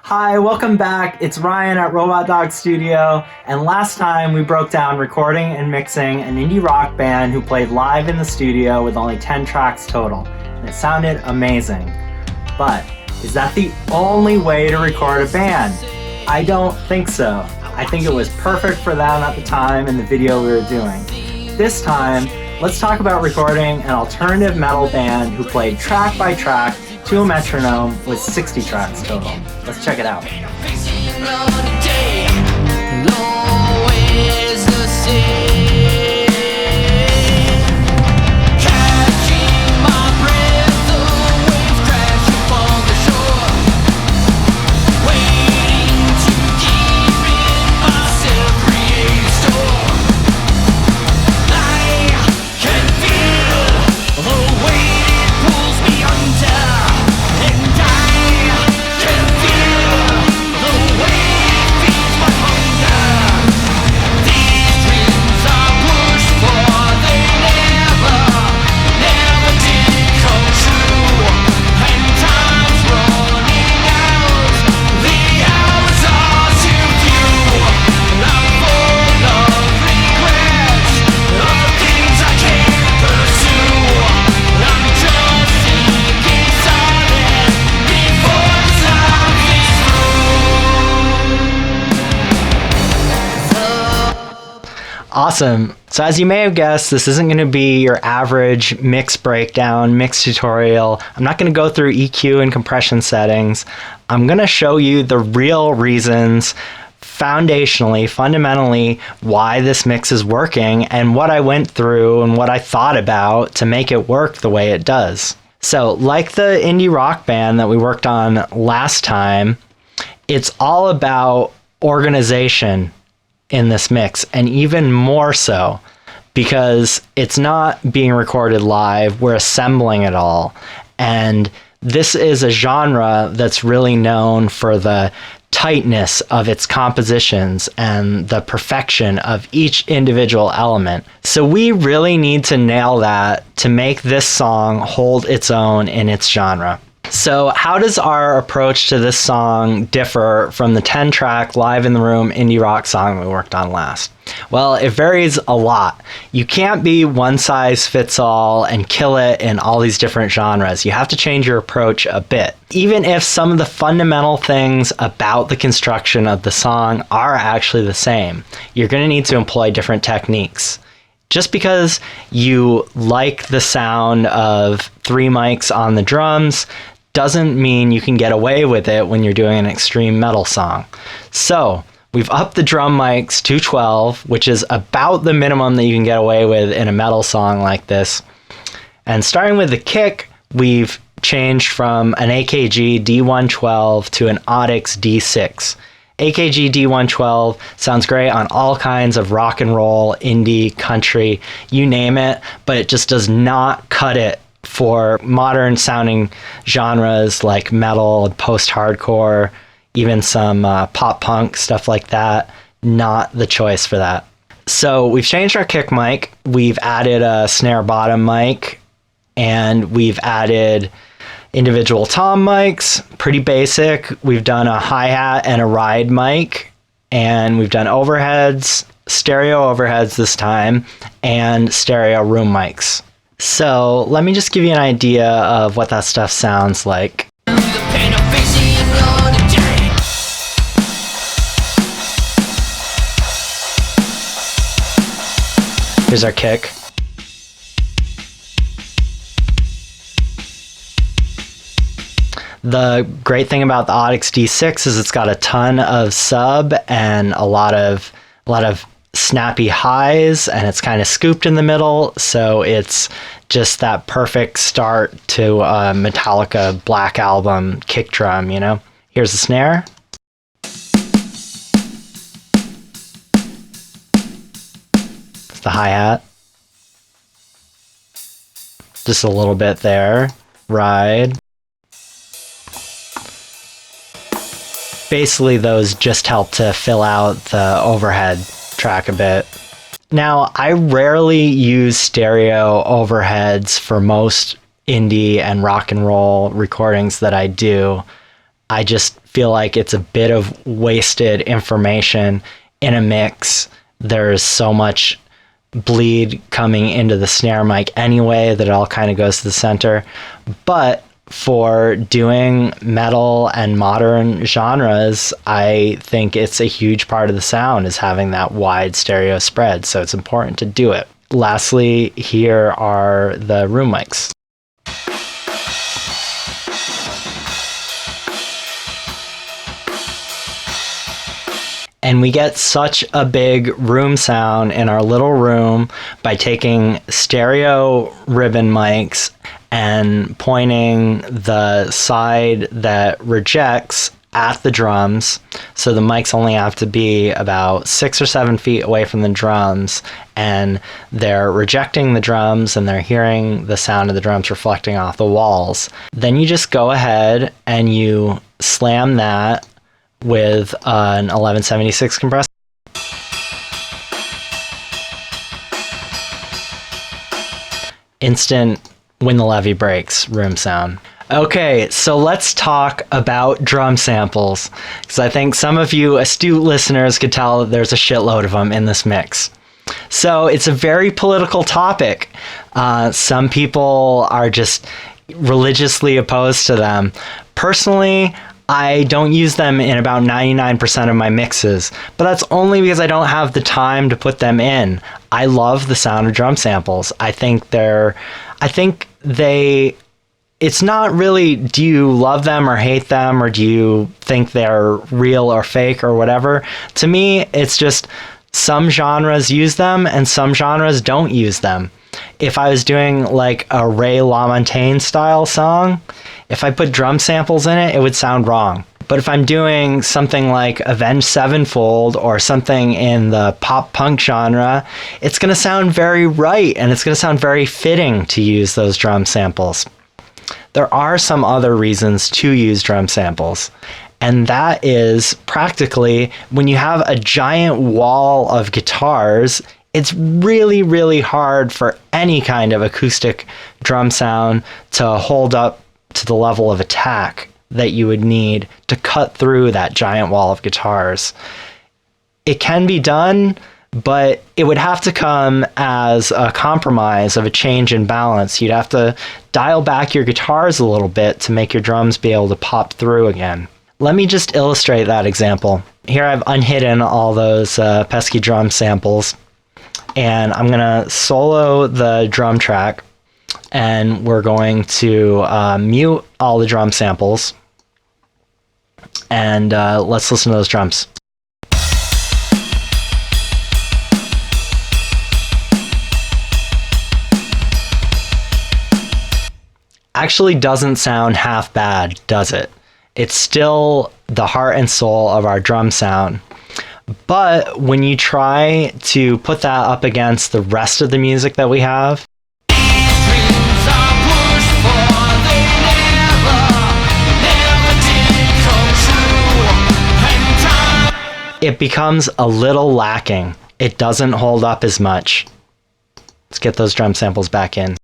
Hi, welcome back. It's Ryan at Robot Dog Studio, and last time we broke down recording and mixing an indie rock band who played live in the studio with only 10 tracks total, and it sounded amazing. But is that the only way to record a band? I don't think so. I think it was perfect for them at the time in the video we were doing. This time, let's talk about recording an alternative metal band who played track by track to a metronome with 60 tracks total. Let's check it out. Awesome. So as you may have guessed, this isn't going to be your average mix breakdown, mix tutorial. I'm not going to go through EQ and compression settings. I'm going to show you the real reasons, foundationally, fundamentally, why this mix is working and what I went through and what I thought about to make it work the way it does. So like the indie rock band that we worked on last time, it's all about organization in this mix, and even more so because it's not being recorded live. We're assembling it all, and this is a genre that's really known for the tightness of its compositions and the perfection of each individual element. So we really need to nail that to make this song hold its own in its genre. So how does our approach to this song differ from the 10-track live in the room indie rock song we worked on last? Well, it varies a lot. You can't be one size fits all and kill it in all these different genres. You have to change your approach a bit. Even if some of the fundamental things about the construction of the song are actually the same, you're going to need to employ different techniques. Just because you like the sound of 3 mics on the drums doesn't mean you can get away with it when you're doing an extreme metal song. So we've upped the drum mics to 12, which is about the minimum that you can get away with in a metal song like this. And starting with the kick, we've changed from an AKG D112 to an Audix D6. AKG D112 sounds great on all kinds of rock and roll, indie, country, you name it, but it just does not cut it for modern sounding genres like metal, post-hardcore, even some pop punk, stuff like that. Not the choice for that. So we've changed our kick mic, we've added a snare bottom mic, and we've added individual tom mics, pretty basic. We've done a hi-hat and a ride mic, and we've done overheads, stereo overheads this time, and stereo room mics. So let me just give you an idea of what that stuff sounds like. Here's our kick. The great thing about the Audix D6 is it's got a ton of sub and a lot of snappy highs, and it's kind of scooped in the middle, so it's just that perfect start to a Metallica Black Album kick drum, you know? Here's the snare. It's the hi-hat. Just a little bit there. Ride. Basically, those just help to fill out the overhead track a bit. Now, I rarely use stereo overheads for most indie and rock and roll recordings that I do. I just feel like it's a bit of wasted information in a mix. There's so much bleed coming into the snare mic anyway that it all kind of goes to the center. But for doing metal and modern genres, I think it's a huge part of the sound is having that wide stereo spread. So it's important to do it. Lastly, here are the room mics. And we get such a big room sound in our little room by taking stereo ribbon mics and pointing the side that rejects at the drums. So the mics only have to be about 6 or 7 feet away from the drums, and they're rejecting the drums and they're hearing the sound of the drums reflecting off the walls. Then you just go ahead and you slam that with an 1176 compressor. Instant when the levee breaks room sound. Okay, so let's talk about drum samples, because I think some of you astute listeners could tell that there's a shitload of them in this mix. So it's a very political topic. Some people are just religiously opposed to them. Personally, I don't use them in about 99% of my mixes, but that's only because I don't have the time to put them in. I love the sound of drum samples. It's not really, do you love them or hate them, or do you think they're real or fake or whatever? To me, it's just some genres use them and some genres don't use them. If I was doing like a Ray LaMontagne style song, if I put drum samples in it, it would sound wrong. But if I'm doing something like Avenged Sevenfold or something in the pop punk genre, it's going to sound very right, and it's going to sound very fitting to use those drum samples. There are some other reasons to use drum samples, and that is practically when you have a giant wall of guitars, it's really, really hard for any kind of acoustic drum sound to hold up to the level of attack that you would need to cut through that giant wall of guitars. It can be done, but it would have to come as a compromise of a change in balance. You'd have to dial back your guitars a little bit to make your drums be able to pop through again. Let me just illustrate that example. Here I've unhidden all those pesky drum samples, and I'm going to solo the drum track, and we're going to mute all the drum samples, and let's listen to those drums. Actually doesn't sound half bad, does it? It's still the heart and soul of our drum sound. But when you try to put that up against the rest of the music that we have, it becomes a little lacking. It doesn't hold up as much. Let's get those drum samples back in.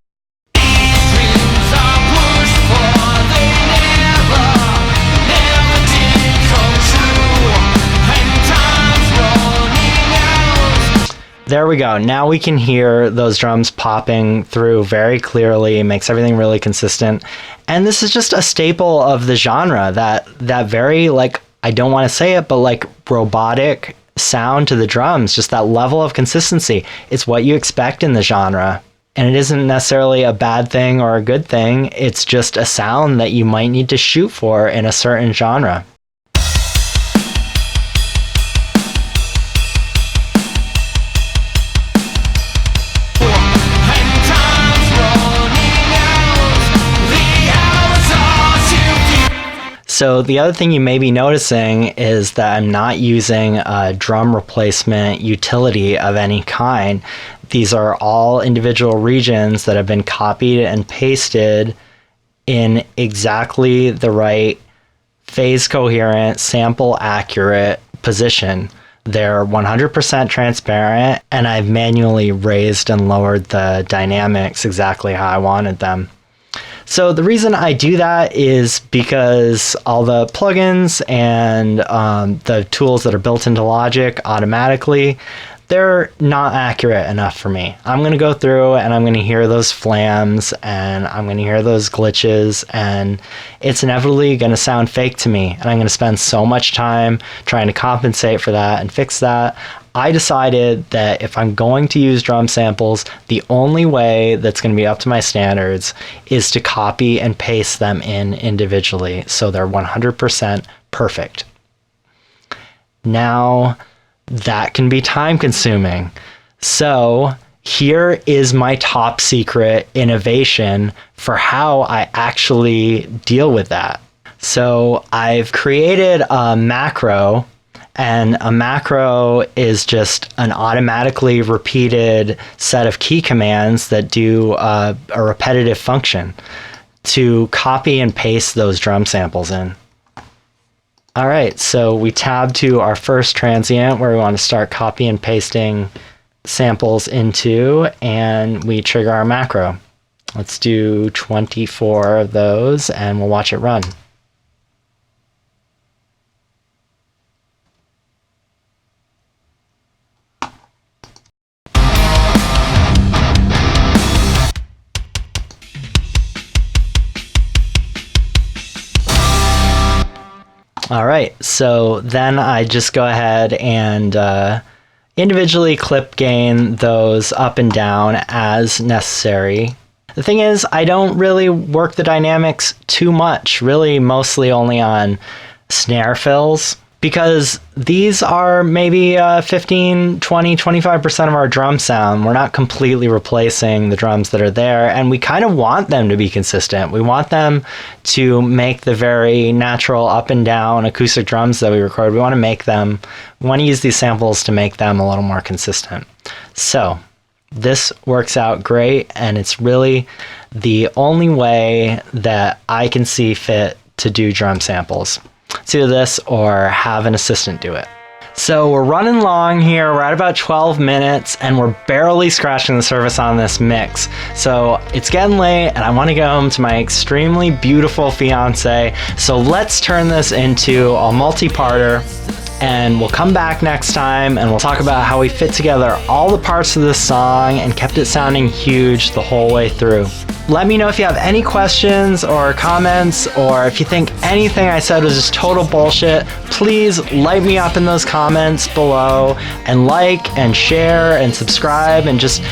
There we go. Now we can hear those drums popping through very clearly. It makes everything really consistent. And this is just a staple of the genre, that very, like, I don't want to say it, but like robotic sound to the drums, just that level of consistency. It's what you expect in the genre. And it isn't necessarily a bad thing or a good thing. It's just a sound that you might need to shoot for in a certain genre. So the other thing you may be noticing is that I'm not using a drum replacement utility of any kind. These are all individual regions that have been copied and pasted in exactly the right phase coherent, sample accurate position. They're 100% transparent, and I've manually raised and lowered the dynamics exactly how I wanted them. So the reason I do that is because all the plugins and the tools that are built into Logic automatically, they're not accurate enough for me. I'm going to go through and I'm going to hear those flams and I'm going to hear those glitches, and it's inevitably going to sound fake to me, and I'm going to spend so much time trying to compensate for that and fix that. I decided that if I'm going to use drum samples, the only way that's going to be up to my standards is to copy and paste them in individually so they're 100% perfect. Now, that can be time consuming. So here is my top secret innovation for how I actually deal with that. So I've created a macro, and a macro is just an automatically repeated set of key commands that do a repetitive function to copy and paste those drum samples in. All right, so we tab to our first transient where we want to start copy and pasting samples into, and we trigger our macro. Let's do 24 of those and we'll watch it run. All right, so then I just go ahead and individually clip gain those up and down as necessary. The thing is, I don't really work the dynamics too much, really mostly only on snare fills, because these are maybe 15, 20, 25% of our drum sound. We're not completely replacing the drums that are there, and we kind of want them to be consistent. We want them to make the very natural up and down acoustic drums that we record. We want to use these samples to make them a little more consistent. So this works out great, and it's really the only way that I can see fit to do drum samples. It's either this or have an assistant do it. So we're running long here. We're at about 12 minutes and we're barely scratching the surface on this mix. So it's getting late and I want to go home to my extremely beautiful fiance. So let's turn this into a multi-parter, and we'll come back next time and we'll talk about how we fit together all the parts of this song and kept it sounding huge the whole way through. Let me know if you have any questions or comments, or if you think anything I said was just total bullshit. Please light me up in those comments below, and like and share and subscribe, and just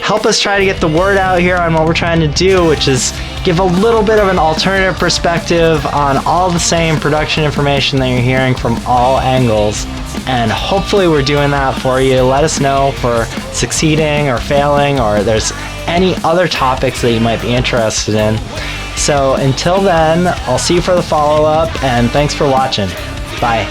help us try to get the word out here on what we're trying to do, which is give a little bit of an alternative perspective on all the same production information that you're hearing from all angles. And hopefully we're doing that for you. Let us know if we're succeeding or failing, or there's any other topics that you might be interested in. So until then, I'll see you for the follow-up, and thanks for watching. Bye.